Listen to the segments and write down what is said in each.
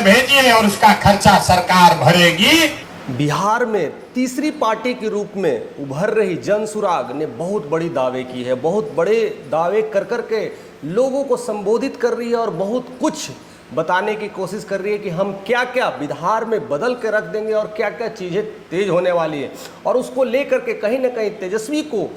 भेजिए और उसका खर्चा सरकार भरेगी। बिहार में तीसरी पार्टी के रूप में उभर रही जनसुराग ने बहुत बड़ी दावे की है, बहुत बड़े दावे कर कर के लोगों को संबोधित कर रही है और बहुत कुछ बताने की कोशिश कर रही है कि हम क्या क्या बिहार में बदल के रख देंगे और क्या क्या चीज़ें तेज होने वाली है। और उसको लेकर के कहीं ना कहीं तेजस्वी को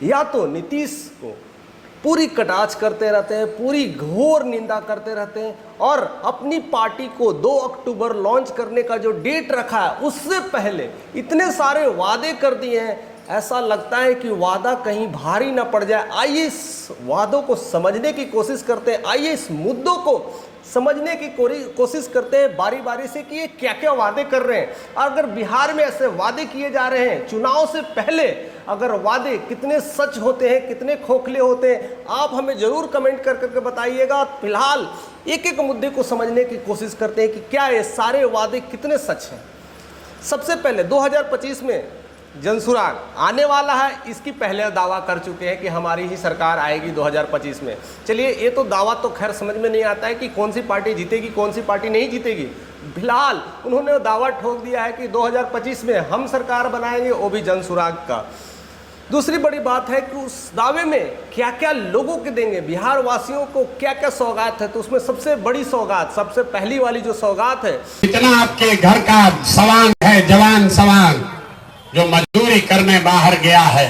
या तो नीतीश को पूरी कटाक्ष करते रहते हैं, पूरी घोर निंदा करते रहते हैं और अपनी पार्टी को 2 अक्टूबर लॉन्च करने का जो डेट रखा है उससे पहले इतने सारे वादे कर दिए हैं, ऐसा लगता है कि वादा कहीं भारी ना पड़ जाए। आइए इस वादों को समझने की कोशिश करते हैं, आइए इस मुद्दों को समझने की कोशिश करते हैं बारी बारी से कि ये क्या क्या वादे कर रहे हैं। अगर बिहार में ऐसे वादे किए जा रहे हैं चुनाव से पहले, अगर वादे कितने सच होते हैं, कितने खोखले होते हैं, आप हमें जरूर कमेंट कर करके बताइएगा। फिलहाल एक एक मुद्दे को समझने की कोशिश करते हैं कि क्या ये सारे वादे कितने सच हैं। सबसे पहले 2025 में जनसुराग आने वाला है, इसकी पहले दावा कर चुके हैं कि हमारी ही सरकार आएगी 2025 में। चलिए, ये तो दावा तो खैर समझ में नहीं आता है कि कौन सी पार्टी जीतेगी कौन सी पार्टी नहीं जीतेगी। फिलहाल उन्होंने दावा ठोक दिया है कि 2025 में हम सरकार बनाएंगे, वो भी जनसुराग का। दूसरी बड़ी बात है कि उस दावे में क्या क्या लोगों के देंगे, बिहार वासियों को क्या क्या सौगात है। तो उसमें सबसे बड़ी सौगात, सबसे पहली वाली जो सौगात है, इतना आपके घर का सवांग है, जवान सवांग जो मजदूरी करने बाहर गया है,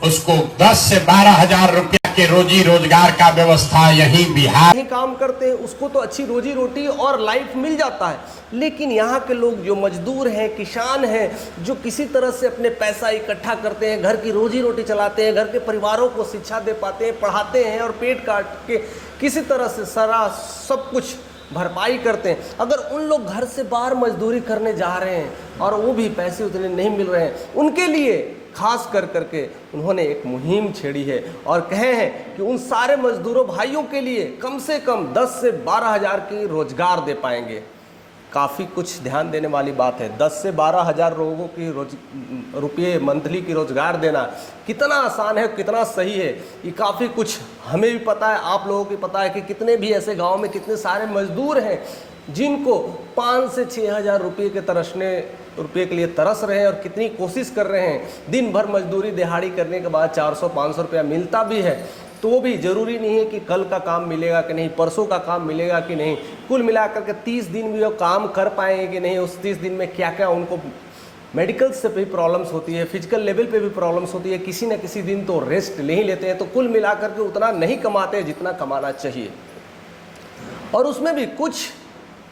उसको 10 से 12 हजार रुपया के रोजी रोजगार का व्यवस्था यहीं बिहार नहीं काम करते हैं, उसको तो अच्छी रोजी रोटी और लाइफ मिल जाता है। लेकिन यहाँ के लोग जो मजदूर हैं, किसान हैं, जो किसी तरह से अपने पैसा इकट्ठा करते हैं, घर की रोजी रोटी चलाते हैं, घर के परिवारों को शिक्षा दे पाते हैं, पढ़ाते हैं और पेट काट के किसी तरह से सारा सब कुछ भरपाई करते हैं, अगर उन लोग घर से बाहर मजदूरी करने जा रहे हैं और वो भी पैसे उतने नहीं मिल रहे हैं, उनके लिए खास कर करके उन्होंने एक मुहिम छेड़ी है और कहे हैं कि उन सारे मजदूरों भाइयों के लिए कम से कम 10 से 12 हज़ार की रोजगार दे पाएंगे। काफ़ी कुछ ध्यान देने वाली बात है। 10 से 12 हज़ार लोगों की रुपये मंथली की रोज़गार देना कितना आसान है, कितना सही है, ये काफ़ी कुछ हमें भी पता है, आप लोगों को पता है कि कितने भी ऐसे गांव में कितने सारे मजदूर हैं जिनको 5 से 6 हज़ार रुपये के लिए तरस रहे हैं और कितनी कोशिश कर रहे हैं। दिन भर मजदूरी दिहाड़ी करने के बाद 400-500 रुपया मिलता भी है, तो वो भी ज़रूरी नहीं है कि कल का काम मिलेगा कि नहीं, परसों का काम मिलेगा कि नहीं। कुल मिलाकर के 30 दिन भी वो काम कर पाएंगे कि नहीं, उस 30 दिन में क्या क्या उनको मेडिकल से भी प्रॉब्लम्स होती है, फिजिकल लेवल पे भी प्रॉब्लम्स होती है, किसी न किसी दिन तो रेस्ट नहीं लेते हैं, तो कुल मिलाकर के उतना नहीं कमाते जितना कमाना चाहिए। और उसमें भी कुछ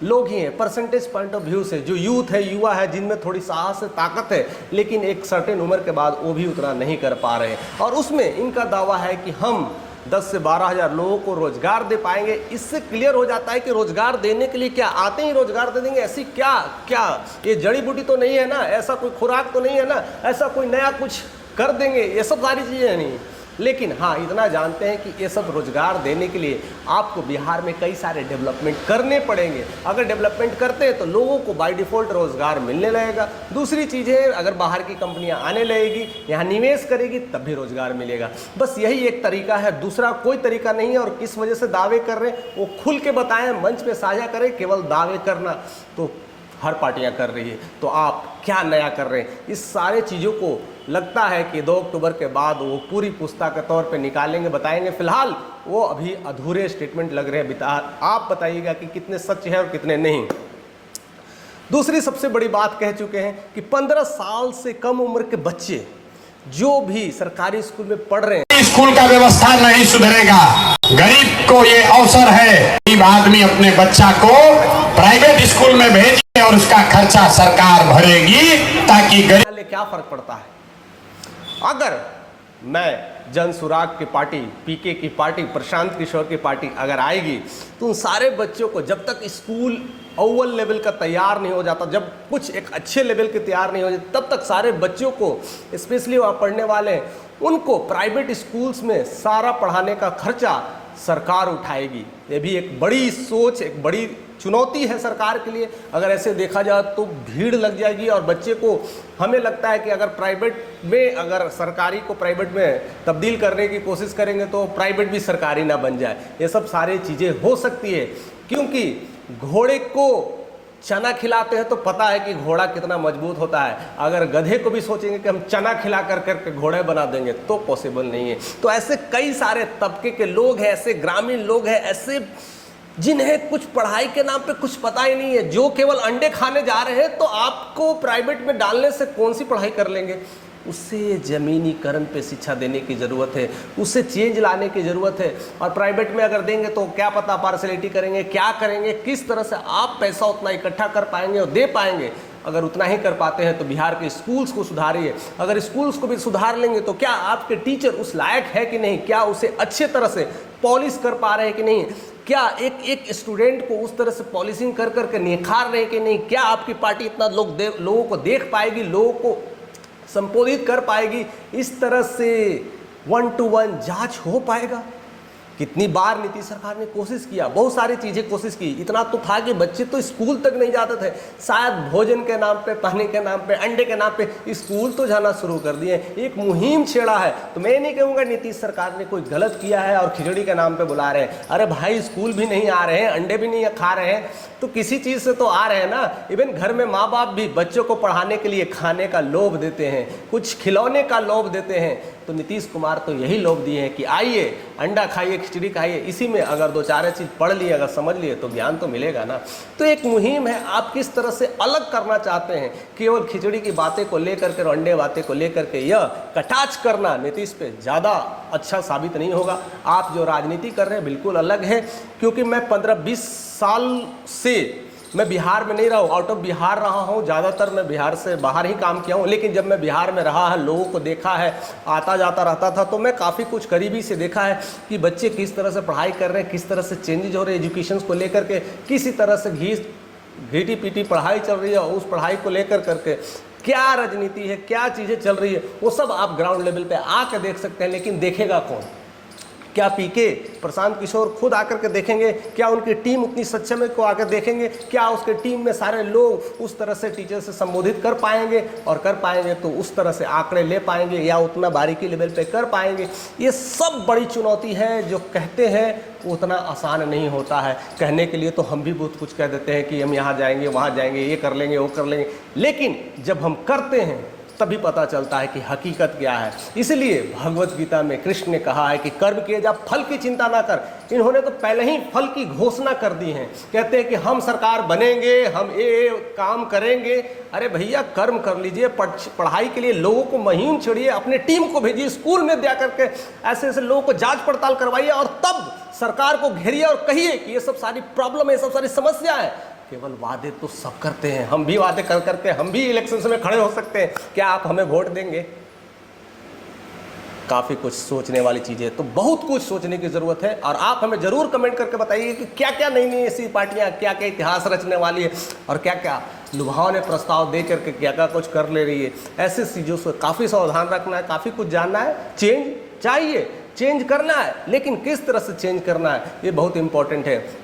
लोग ही हैं परसेंटेज पॉइंट ऑफ व्यू से, जो यूथ है, युवा है, जिनमें थोड़ी साहस है, ताकत है, लेकिन एक सर्टेन उम्र के बाद वो भी उतना नहीं कर पा रहे हैं। और उसमें इनका दावा है कि हम 10 से 12 हज़ार लोगों को रोजगार दे पाएंगे। इससे क्लियर हो जाता है कि रोजगार देने के लिए क्या आते ही रोजगार दे देंगे, ऐसी क्या क्या ये जड़ी बूटी तो नहीं है ना, ऐसा कोई खुराक तो नहीं है ना, ऐसा कोई नया कुछ कर देंगे, ये सब सारी चीज़ें नहीं। लेकिन हाँ, इतना जानते हैं कि ये सब रोजगार देने के लिए आपको बिहार में कई सारे डेवलपमेंट करने पड़ेंगे। अगर डेवलपमेंट करते हैं तो लोगों को बाय डिफ़ॉल्ट रोजगार मिलने लगेगा। दूसरी चीज़ें, अगर बाहर की कंपनियां आने लगेगी, यहाँ निवेश करेगी, तब भी रोजगार मिलेगा। बस यही एक तरीका है, दूसरा कोई तरीका नहीं है। और किस वजह से दावे कर रहे हैं वो खुल के बताएं, मंच पे साझा करें। केवल दावे करना तो हर पार्टियां कर रही है, तो आप क्या नया कर रहे हैं? इस सारे चीज़ों को लगता है कि 2 अक्टूबर के बाद वो पूरी पुस्ता के तौर पे निकालेंगे, बताएंगे। फिलहाल वो अभी अधूरे स्टेटमेंट लग रहे हैं। आप बताइएगा कि कितने सच है और कितने नहीं। दूसरी सबसे बड़ी बात कह चुके हैं कि 15 साल से कम उम्र के बच्चे जो भी सरकारी स्कूल में पढ़ रहे हैं, स्कूल का व्यवस्था नहीं सुधरेगा। गरीब को ये अवसर है, गरीब आदमी अपने बच्चा को प्राइवेट स्कूल में भेजे और उसका खर्चा सरकार भरेगी, ताकि गरीब क्या फर्क पड़ता है। अगर मैं जनसुराग की पार्टी, पीके की पार्टी, प्रशांत किशोर की पार्टी अगर आएगी तो उन सारे बच्चों को, जब तक स्कूल अव्वल लेवल का तैयार नहीं हो जाता, जब कुछ एक अच्छे लेवल के तैयार नहीं हो जाते, तब तक सारे बच्चों को, स्पेशली वहाँ पढ़ने वाले, उनको प्राइवेट स्कूल्स में सारा पढ़ाने का खर्चा सरकार उठाएगी। ये भी एक बड़ी सोच, एक बड़ी चुनौती है सरकार के लिए। अगर ऐसे देखा जाए तो भीड़ लग जाएगी और बच्चे को, हमें लगता है कि अगर प्राइवेट में, अगर सरकारी को प्राइवेट में तब्दील करने की कोशिश करेंगे तो प्राइवेट भी सरकारी ना बन जाए। ये सब सारी चीज़ें हो सकती है, क्योंकि घोड़े को चना खिलाते हैं तो पता है कि घोड़ा कितना मजबूत होता है। अगर गधे को भी सोचेंगे कि हम चना खिला करके घोड़े बना देंगे तो पॉसिबल नहीं है। तो ऐसे कई सारे तबके के लोग हैं, ऐसे ग्रामीण लोग हैं, ऐसे जिन्हें कुछ पढ़ाई के नाम पे कुछ पता ही नहीं है, जो केवल अंडे खाने जा रहे हैं। तो आपको प्राइवेट में डालने से कौन सी पढ़ाई कर लेंगे? उसे जमीनीकरण पे शिक्षा देने की ज़रूरत है, उसे चेंज लाने की ज़रूरत है। और प्राइवेट में अगर देंगे तो क्या पता पार्शलिटी करेंगे, क्या करेंगे, किस तरह से आप पैसा उतना इकट्ठा कर पाएंगे और दे पाएंगे। अगर उतना ही कर पाते हैं तो बिहार के स्कूल्स को सुधारिए। अगर स्कूल्स को भी सुधार लेंगे तो क्या आपके टीचर उस लायक है कि नहीं, क्या उसे अच्छे तरह से पॉलिश कर पा रहे हैं कि नहीं, क्या एक स्टूडेंट को उस तरह से पॉलिशिंग कर करके निखार रहे हैं कि नहीं, क्या आपकी पार्टी इतना लोगों को देख पाएगी, लोगों को संबोधित कर पाएगी, इस तरह से 1-to-1 जांच हो पाएगा। कितनी बार नीतीश सरकार ने कोशिश किया, बहुत सारी चीज़ें कोशिश की। इतना तो था कि बच्चे तो स्कूल तक नहीं जाते थे, शायद भोजन के नाम पे, पानी के नाम पे, अंडे के नाम पे स्कूल तो जाना शुरू कर दिए। एक मुहिम छेड़ा है। तो मैं नहीं कहूँगा नीतीश सरकार ने कोई गलत किया है और खिचड़ी के नाम पे बुला रहे हैं। अरे भाई, स्कूल भी नहीं आ रहे हैं, अंडे भी नहीं खा रहे हैं, तो किसी चीज़ से तो आ रहे हैं ना। इवन घर में माँ बाप भी बच्चों को पढ़ाने के लिए खाने का लोभ देते हैं, कुछ खिलौने का लोभ देते हैं। तो नीतीश कुमार तो यही लोभ दिए हैं कि आइए अंडा खाइए, खिचड़ी खाइए, इसी में अगर 2-4 चीज़ पढ़ लिए, अगर समझ लिए तो ज्ञान तो मिलेगा ना। तो एक मुहिम है, आप किस तरह से अलग करना चाहते हैं। केवल खिचड़ी की बातें को लेकर के, अंडे बातें को लेकर के यह कटाक्ष करना नीतीश पे ज़्यादा अच्छा साबित नहीं होगा। आप जो राजनीति कर रहे हैं बिल्कुल अलग है। क्योंकि मैं 15-20 साल से मैं बिहार में नहीं रहा हूँ, आउट ऑफ बिहार रहा हूँ, ज़्यादातर मैं बिहार से बाहर ही काम किया हूँ। लेकिन जब मैं बिहार में रहा है, लोगों को देखा है, आता जाता रहता था, तो मैं काफ़ी कुछ करीबी से देखा है कि बच्चे किस तरह से पढ़ाई कर रहे हैं, किस तरह से चेंजेज हो रहे हैं एजुकेशन को लेकर के, किसी तरह से घीटी पीटी पढ़ाई चल रही है। उस पढ़ाई को लेकर करके क्या राजनीति है, क्या चीज़ें चल रही है, वो सब आप ग्राउंड लेवल पे आकर देख सकते हैं। लेकिन देखेगा कौन? क्या पीके प्रशांत किशोर खुद आकर के देखेंगे? क्या उनकी टीम उतनी सक्षम है को आकर देखेंगे? क्या उसके टीम में सारे लोग उस तरह से टीचर से संबोधित कर पाएंगे? और कर पाएंगे तो उस तरह से आंकड़े ले पाएंगे या उतना बारीकी लेवल पे कर पाएंगे? ये सब बड़ी चुनौती है। जो कहते हैं उतना आसान नहीं होता है। कहने के लिए तो हम भी बहुत कुछ कह देते हैं कि हम यहाँ जाएंगे, वहाँ जाएंगे, ये कर लेंगे, वो कर लेंगे, लेकिन जब हम करते हैं तभी पता चलता है कि हकीकत क्या है। इसलिए भगवत गीता में कृष्ण ने कहा है कि कर्म किए जा, फल की चिंता ना कर। इन्होंने तो पहले ही फल की घोषणा कर दी है। कहते हैं कि हम सरकार बनेंगे, हम ये काम करेंगे। अरे भैया, कर्म कर लीजिए, पढ़ाई के लिए लोगों को मुहिम छेड़िए, अपने टीम को भेजिए, स्कूल में जा करके ऐसे ऐसे लोगों को जांच पड़ताल करवाइए और तब सरकार को घेरिए और कहिए कि ये सब सारी प्रॉब्लम है, ये सब सारी समस्या है। केवल वादे तो सब करते हैं, हम भी वादे कर करके हम भी इलेक्शन में खड़े हो सकते हैं। क्या आप हमें वोट देंगे? काफ़ी कुछ सोचने वाली चीज़ें, तो बहुत कुछ सोचने की ज़रूरत है। और आप हमें ज़रूर कमेंट करके बताइए कि क्या क्या नई नई ऐसी पार्टियां क्या क्या इतिहास रचने वाली है और क्या क्या लुभावने प्रस्ताव दे करके क्या क्या कुछ कर ले रही है। ऐसी चीज़ों से काफ़ी सावधान रखना है, काफ़ी कुछ जानना है। चेंज चाहिए, चेंज करना है, लेकिन किस तरह से चेंज करना है ये बहुत इंपॉर्टेंट है।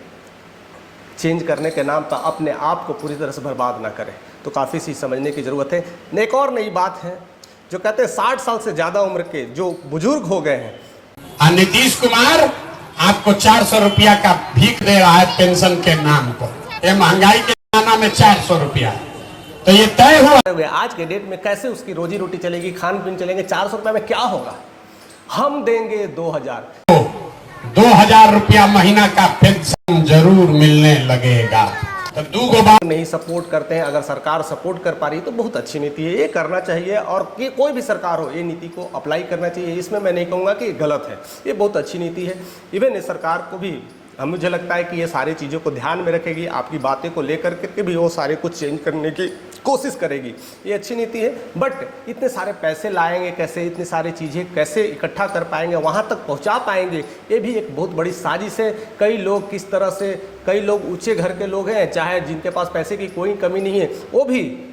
चेंज करने के नाम पर अपने आप को पूरी तरह से बर्बाद ना करें, तो काफ़ी चीज़ समझने की ज़रूरत है। एक और नई बात है, जो कहते हैं 60 साल से ज़्यादा उम्र के जो बुजुर्ग हो गए हैं। नीतीश कुमार आपको 400 रुपया का भीख दे रहा है पेंशन के नाम पर। ये महंगाई के जमाना में 400 रुपया, तो ये तय हुआ। आज के डेट में कैसे उसकी रोजी रोटी चलेगी, खान पीन चलेंगे? 400 रुपये में क्या होगा? हम देंगे 2000। 2000 रुपया महीना का पेंशन जरूर मिलने लगेगा। तो 2 बार नहीं सपोर्ट करते हैं। अगर सरकार सपोर्ट कर पा रही है तो बहुत अच्छी नीति है, ये करना चाहिए। और कोई भी सरकार हो, ये नीति को अप्लाई करना चाहिए। इसमें मैं नहीं कहूँगा कि गलत है, ये बहुत अच्छी नीति है। इवन इस सरकार को भी मुझे लगता है कि ये सारी चीज़ों को ध्यान में रखेगी, आपकी बातें को लेकर के भी वो सारे कुछ चेंज करने की कोशिश करेगी। ये अच्छी नीति है। बट इतने सारे पैसे लाएंगे कैसे, इतनी सारी चीज़ें कैसे इकट्ठा कर पाएंगे, वहाँ तक पहुँचा पाएंगे, ये भी एक बहुत बड़ी साजिश है। कई लोग किस तरह से, कई लोग ऊंचे घर के लोग हैं, चाहे जिनके पास पैसे की कोई कमी नहीं है, वो भी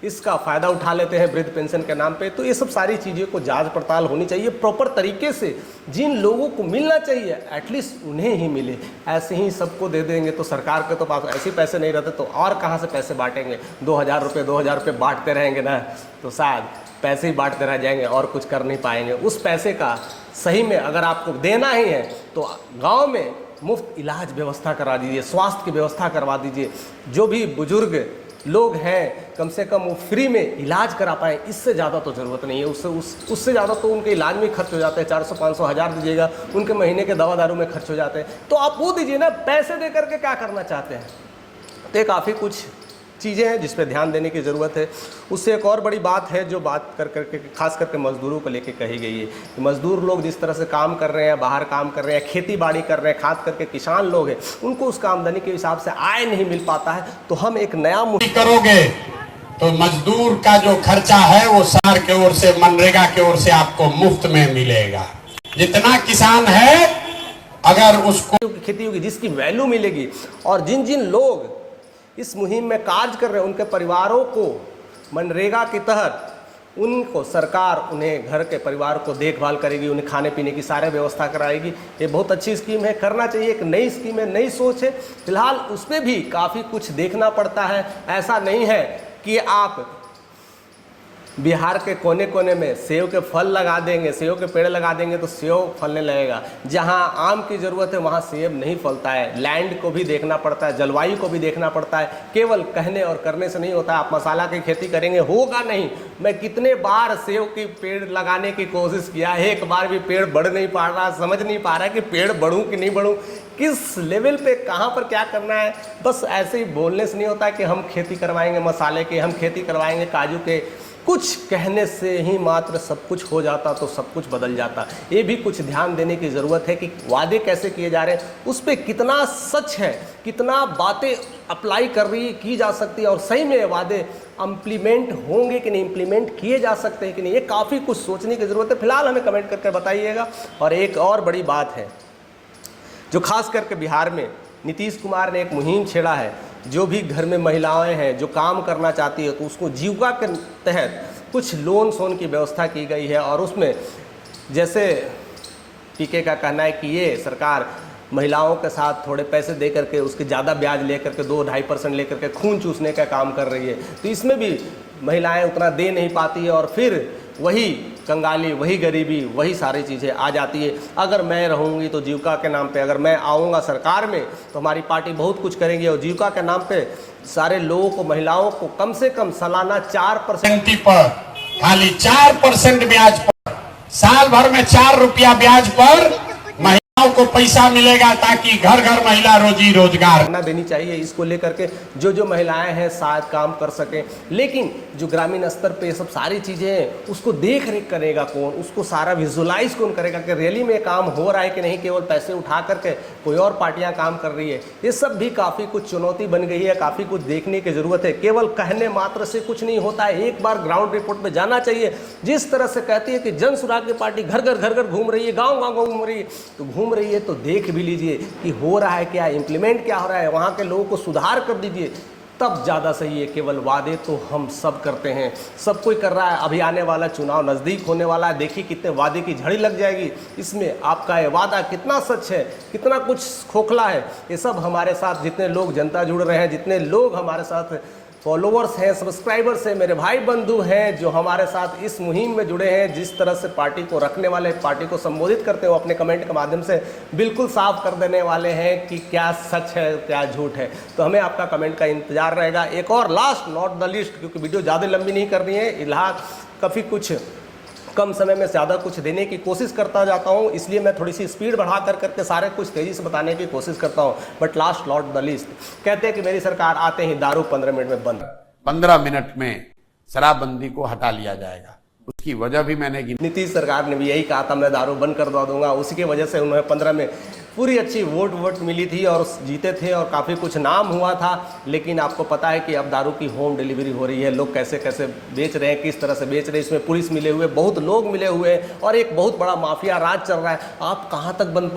इसका फ़ायदा उठा लेते हैं वृद्ध पेंशन के नाम पे। तो ये सब सारी चीज़ें को जांच पड़ताल होनी चाहिए प्रॉपर तरीके से। जिन लोगों को मिलना चाहिए एटलीस्ट उन्हें ही मिले। ऐसे ही सबको दे देंगे तो सरकार के तो पास ऐसे पैसे नहीं रहते, तो और कहाँ से पैसे बांटेंगे? 2000 रुपये बांटते रहेंगे ना, तो शायद पैसे ही बांटते रह जाएंगे और कुछ कर नहीं पाएंगे। उस पैसे का सही में अगर आपको देना ही है तो गाँव में मुफ्त इलाज व्यवस्था करा दीजिए, स्वास्थ्य की व्यवस्था करवा दीजिए। जो भी बुजुर्ग लोग हैं कम से कम वो फ्री में इलाज करा पाएँ, इससे ज़्यादा तो ज़रूरत नहीं है। उससे ज़्यादा तो उनके इलाज में खर्च हो जाते हैं। 400 500 हज़ार दीजिएगा, उनके महीने के दवा दारू में खर्च हो जाते हैं। तो आप वो दीजिए ना, पैसे दे करके क्या करना चाहते हैं। तो काफ़ी कुछ चीज़ें हैं जिस पे ध्यान देने की ज़रूरत है। उससे एक और बड़ी बात है जो बात करके खास करके मज़दूरों को लेके कही गई है कि मज़दूर लोग जिस तरह से काम कर रहे हैं, बाहर काम कर रहे हैं, खेती बाड़ी कर रहे हैं, खास करके किसान लोग हैं, उनको उसका आमदनी के हिसाब से आय नहीं मिल पाता है। तो हम एक नया करोगे तो मजदूर का जो खर्चा है वो सरकार की ओर से, मनरेगा की ओर से आपको मुफ्त में मिलेगा। जितना किसान है अगर उसको खेती होगी जिसकी वैल्यू मिलेगी, और जिन जिन लोग इस मुहिम में कार्य कर रहे हैं उनके परिवारों को मनरेगा के तहत उनको सरकार उन्हें घर के परिवार को देखभाल करेगी, उन्हें खाने पीने की सारी व्यवस्था कराएगी। ये बहुत अच्छी स्कीम है, करना चाहिए। एक नई स्कीम है, नई सोच है। फिलहाल उस पर भी काफ़ी कुछ देखना पड़ता है। ऐसा नहीं है कि आप बिहार के कोने कोने में सेब के फल लगा देंगे, सेब के पेड़ लगा देंगे तो सेब फलने लगेगा। जहां आम की ज़रूरत है वहां सेब नहीं फलता है। लैंड को भी देखना पड़ता है, जलवायु को भी देखना पड़ता है। केवल कहने और करने से नहीं होता है। आप मसाला की खेती करेंगे, होगा नहीं। मैं कितने बार सेब के पेड़ लगाने की कोशिश किया है, एक बार भी पेड़ बढ़ नहीं पा रहा, समझ नहीं पा रहा कि पेड़ बढ़ूँ कि नहीं बढ़ूँ, किस लेवल पे कहाँ पर क्या करना है। बस ऐसे ही बोलने से नहीं होता है कि हम खेती करवाएंगे मसाले के, हम खेती करवाएंगे काजू के। कुछ कहने से ही मात्र सब कुछ हो जाता तो सब कुछ बदल जाता। ये भी कुछ ध्यान देने की ज़रूरत है कि वादे कैसे किए जा रहे हैं, उस पर कितना सच है, कितना बातें अप्लाई कर रही की जा सकती है, और सही में वादे इम्प्लीमेंट होंगे कि नहीं, इम्प्लीमेंट किए जा सकते हैं कि नहीं। ये काफ़ी कुछ सोचने की ज़रूरत है। फिलहाल हमें कमेंट करके बताइएगा। और एक और बड़ी बात है जो खास करके बिहार में नीतीश कुमार ने एक मुहिम छेड़ा है। जो भी घर में महिलाएं हैं जो काम करना चाहती है तो उसको जीविका के तहत कुछ लोन सोन की व्यवस्था की गई है। और उसमें जैसे पीके का कहना है कि ये सरकार महिलाओं के साथ थोड़े पैसे दे करके उसके ज़्यादा ब्याज ले करके 2-2.5% ले करके खून चूसने का काम कर रही है। तो इसमें भी महिलाएं उतना दे नहीं पाती है और फिर वही कंगाली, वही गरीबी, वही सारी चीज़ें आ जाती है। अगर मैं रहूँगी तो जीविका के नाम पे, अगर मैं आऊँगा सरकार में तो हमारी पार्टी बहुत कुछ करेंगी। और जीविका के नाम पे सारे लोगों को, महिलाओं को कम से कम सालाना 4% पर, खाली 4% ब्याज पर, साल भर में 4 रुपया ब्याज पर महिलाओं को पैसा मिलेगा, ताकि घर घर महिला रोजी रोजगार ना देनी चाहिए। इसको लेकर के जो महिलाएं हैं शायद काम कर सकें, लेकिन जो ग्रामीण स्तर पे सब सारी चीज़ें हैं उसको देख रेख करेगा कौन, उसको सारा विजुलाइज कौन करेगा कि रैली में काम हो रहा है कि नहीं, केवल पैसे उठा करके कोई और पार्टियां काम कर रही है। ये सब भी काफ़ी कुछ चुनौती बन गई है, काफ़ी कुछ देखने की ज़रूरत है। केवल कहने मात्र से कुछ नहीं होता है, एक बार ग्राउंड रिपोर्ट पर जाना चाहिए। जिस तरह से कहती है कि जन सुराग की पार्टी घर घर घूम रही है, गाँव गाँव घूम रही है, तो घूम रही है तो देख भी लीजिए कि हो रहा है क्या, इंप्लीमेंट क्या हो रहा है, वहाँ के लोगों को सुधार कर दीजिए, तब ज़्यादा सही है। केवल वादे तो हम सब करते हैं, सब कोई कर रहा है। अभी आने वाला चुनाव नज़दीक होने वाला है, देखिए कितने वादे की झड़ी लग जाएगी। इसमें आपका ये वादा कितना सच है, कितना कुछ खोखला है, ये सब हमारे साथ जितने लोग जनता जुड़ रहे हैं, जितने लोग हमारे साथ फॉलोवर्स हैं, सब्सक्राइबर्स हैं, मेरे भाई बंधु हैं जो हमारे साथ इस मुहिम में जुड़े हैं, जिस तरह से पार्टी को रखने वाले, पार्टी को संबोधित करते हो अपने कमेंट के माध्यम से बिल्कुल साफ कर देने वाले हैं कि क्या सच है क्या झूठ है। तो हमें आपका कमेंट का इंतजार रहेगा। एक और लास्ट नॉट द लिस्ट, क्योंकि वीडियो ज़्यादा लंबी नहीं करनी है, इलाहा काफ़ी कुछ कम समय में ज़्यादा कुछ देने की कोशिश करता जाता हूँ, इसलिए मैं थोड़ी सी स्पीड बढ़ा कर करके सारे कुछ तेज़ी से बताने की कोशिश करता हूँ। But last not the list, कहते हैं कि मेरी सरकार आते ही दारू 15 मिनट में बंद, 15 मिनट में शराबबंदी को हटा लिया जाएगा। उसकी वजह भी मैंने नीतीश सरकार ने भी यही कहा था, मैं दारू बंद करवा दूंगा। उसी की वजह से उन्हें 15 में पूरी अच्छी वोट मिली थी और जीते थे और काफ़ी कुछ नाम हुआ था। लेकिन आपको पता है कि अब दारू की होम डिलीवरी हो रही है, लोग कैसे कैसे बेच रहे हैं, किस तरह से बेच रहे हैं, इसमें पुलिस मिले हुए, बहुत लोग मिले हुए हैं और एक बहुत बड़ा माफिया राज चल रहा है। आप कहाँ तक बंद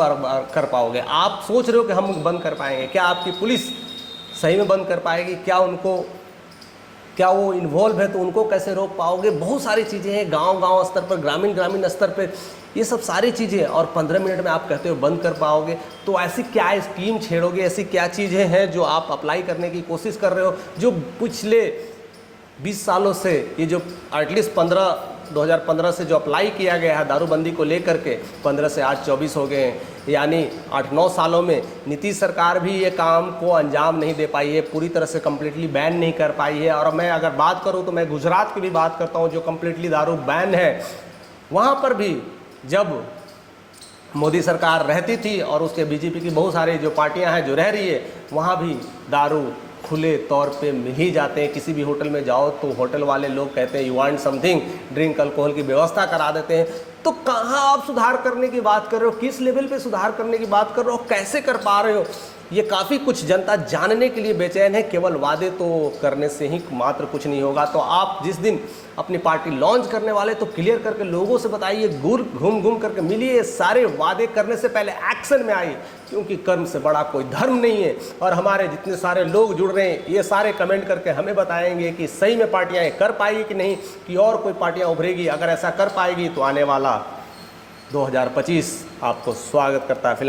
कर पाओगे? आप सोच रहे हो कि हम बंद कर पाएंगे, क्या आपकी पुलिस सही में बंद कर पाएगी? क्या वो इन्वॉल्व है तो उनको कैसे रोक पाओगे? बहुत सारी चीज़ें हैं, गांव स्तर पर, ग्रामीण स्तर पर, ये सब सारी चीज़ें। और 15 मिनट में आप कहते हो बंद कर पाओगे, तो ऐसी क्या स्कीम छेड़ोगे? ऐसी क्या चीज़ें हैं जो आप अप्लाई करने की कोशिश कर रहे हो, जो पिछले 20 सालों से, ये जो एटलीस्ट 15 2015 से जो अप्लाई किया गया है दारूबंदी को लेकर के, 15 से आज 24 हो गए हैं, यानी 8-9 सालों में नीतीश सरकार भी ये काम को अंजाम नहीं दे पाई है, पूरी तरह से कम्प्लीटली बैन नहीं कर पाई है। और मैं अगर बात करूँ तो मैं गुजरात की भी बात करता हूँ, जो कम्प्लीटली दारू बैन है। वहाँ पर भी जब मोदी सरकार रहती थी और उसके बीजेपी की बहुत सारी जो पार्टियां हैं जो रह रही है, वहाँ भी दारू खुले तौर पे मिल ही जाते हैं। किसी भी होटल में जाओ तो होटल वाले लोग कहते हैं you want something, drink alcohol की व्यवस्था करा देते हैं। तो कहाँ आप सुधार करने की बात कर रहे हो, किस लेवल पे सुधार करने की बात कर रहे हो, कैसे कर पा रहे हो, ये काफ़ी कुछ जनता जानने के लिए बेचैन है। केवल वादे तो करने से ही मात्र कुछ नहीं होगा। तो आप जिस दिन अपनी पार्टी लॉन्च करने वाले तो क्लियर करके लोगों से बताइए, घूम घूम करके मिलिए, सारे वादे करने से पहले एक्शन में आइए, क्योंकि कर्म से बड़ा कोई धर्म नहीं है। और हमारे जितने सारे लोग जुड़ रहे हैं ये सारे कमेंट करके हमें बताएंगे कि सही में पार्टियां ये कर पाएगी कि नहीं, कि और कोई पार्टियां उभरेगी। अगर ऐसा कर पाएगी तो आने वाला 2025 आपको स्वागत करता है। फिलहाल